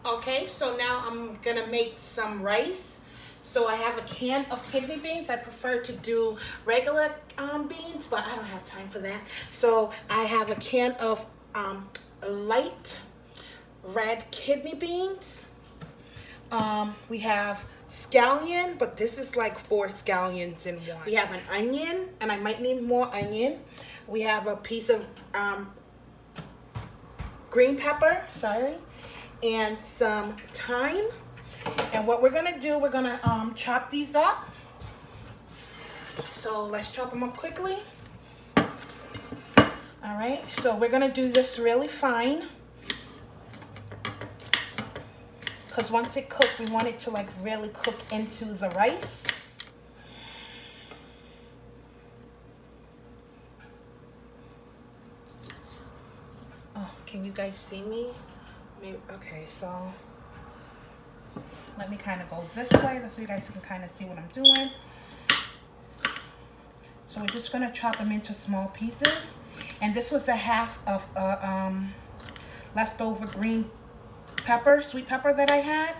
Okay, so now I'm gonna make some rice. So I have a can of kidney beans. I prefer to do regular beans, but I don't have time for that. So I have a can of light red kidney beans. We have scallion, but this is like 4 scallions in one. We have an onion, and I might need more onion. We have a piece of green pepper, sorry, and some thyme. And what we're gonna do, we're gonna chop these up. So let's chop them up quickly. All right, so we're gonna do this really fine, because once it cooks, we want it to like really cook into the rice. Oh, can you guys see me? Maybe, okay, so let me kind of go this way so you guys can kind of see what I'm doing. So we're just gonna chop them into small pieces. And this was a half of leftover green pepper, sweet pepper that I had.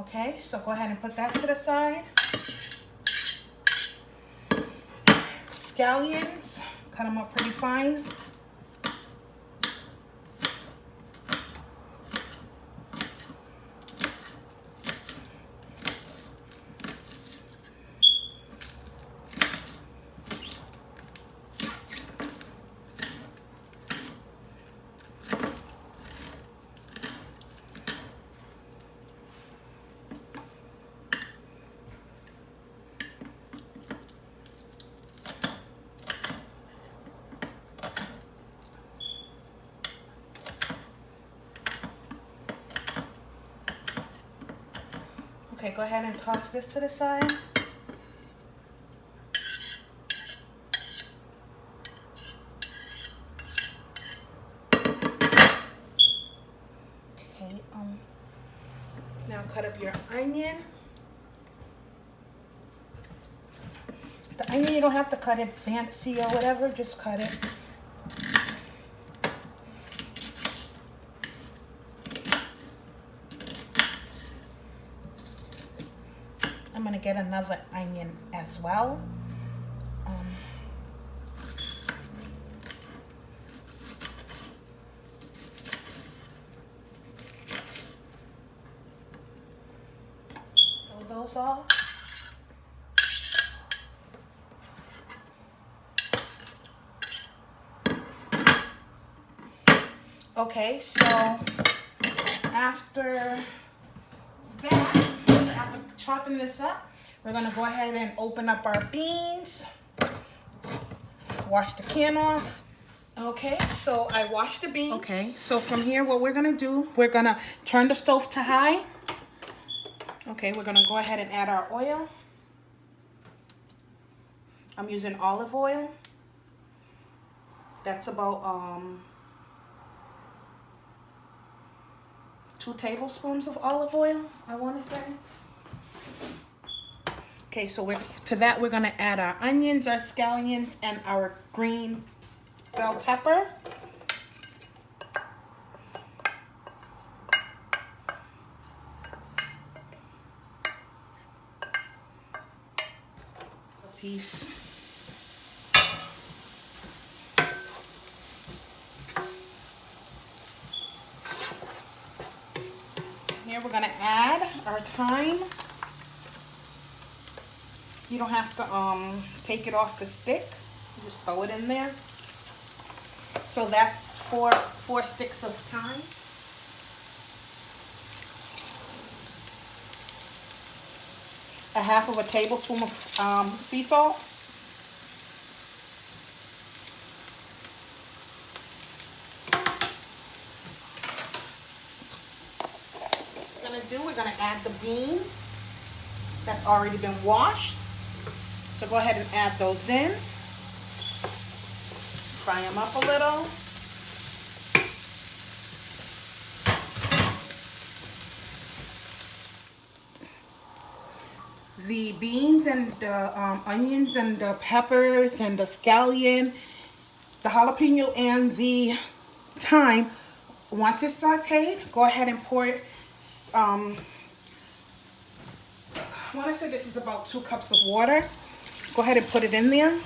Okay, so go ahead and put that to the side. Scallions, cut them up pretty fine. Okay, go ahead and toss this to the side. Okay, now cut up your onion. The onion, you don't have to cut it fancy or whatever, just cut it. I'm gonna get another onion as well. Throw those all. Okay, so after that, after chopping this up, we're gonna go ahead and open up our beans. Wash the can off. Okay, so I washed the beans. Okay, so from here, what we're gonna do, we're gonna turn the stove to high. Okay, we're gonna go ahead and add our oil. I'm using olive oil. That's about 2 tablespoons of olive oil, I want to say. Okay, so to that we're gonna add our onions, our scallions, and our green bell pepper. A piece. Here we're gonna add our thyme. You don't have to take it off the stick. You just throw it in there. So that's four sticks of thyme. A half of a tablespoon of sea salt. We're gonna add the beans that's already been washed. So go ahead and add those in. Fry them up a little. the beans and the onions and the peppers and the scallion, the jalapeno and the thyme. Once it's sauteed, go ahead and pour it. I want to say this is about 2 cups of water. Go ahead and put it in there.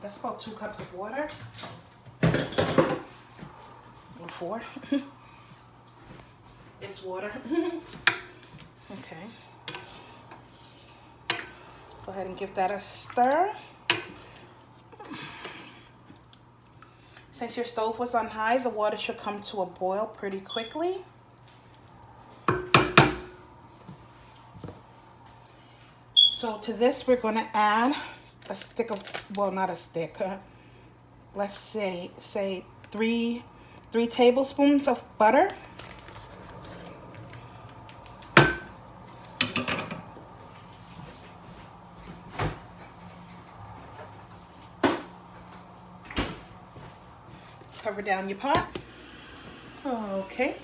That's about 2 cups of water. Or 4. It's water. Okay. Go ahead and give that a stir. Since your stove was on high, the water should come to a boil pretty quickly. So to this, we're going to add a stick of, well, not a stick. Let's say 3 tablespoons of butter. Cover down your pot. Okay,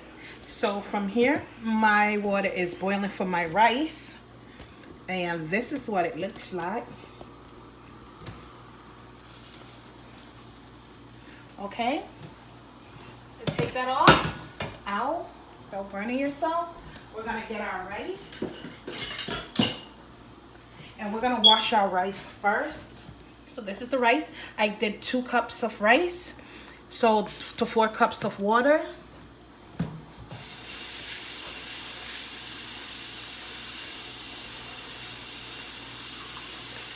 so from here, my water is boiling for my rice, and this is what it looks like. Okay, take that off. Ow, don't burn yourself. We're gonna get our rice, and we're gonna wash our rice first. So this is the rice. I did 2 cups of rice. So to 4 cups of water.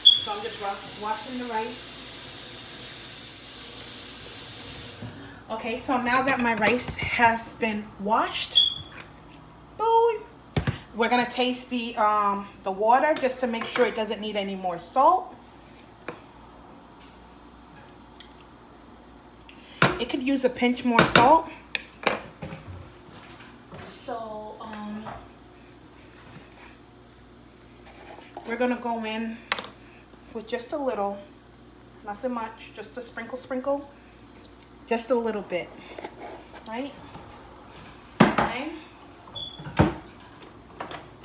So I'm just washing the rice. Okay, so now that my rice has been washed, boom, we're gonna taste the water just to make sure it doesn't need any more salt. It could use a pinch more salt. So we're gonna go in with just a little, nothing much, just a sprinkle, just a little bit, right? Okay.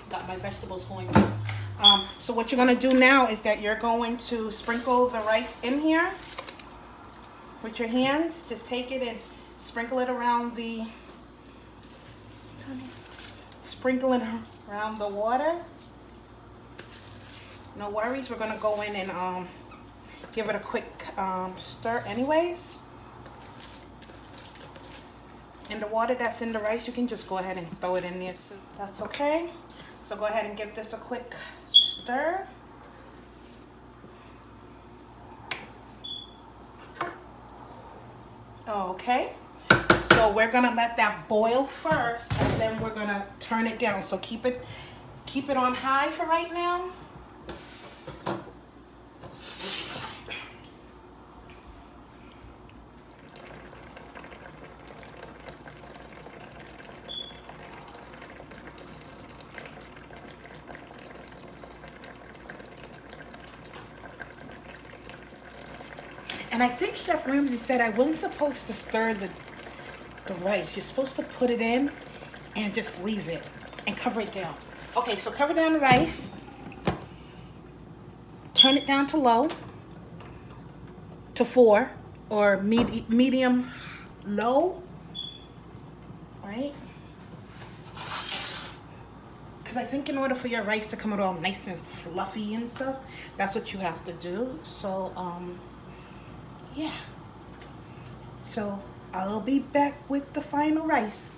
Got my vegetables going. So what you're gonna do now is that you're going to sprinkle the rice in here. With your hands, just take it and sprinkle it around the, water. No worries, we're gonna go in and give it a quick stir anyways. And the water that's in the rice, you can just go ahead and throw it in there too. That's okay. So go ahead and give this a quick stir. Okay, so we're gonna let that boil first, and then we're gonna turn it down. So keep it on high for right now. And I think Chef Ramsay said I wasn't supposed to stir the rice. You're supposed to put it in and just leave it and cover it down. Okay, so cover down the rice. Turn it down to low, to 4, or medium low, right? Because I think in order for your rice to come out all nice and fluffy and stuff, that's what you have to do. So, yeah. So I'll be back with the final rice.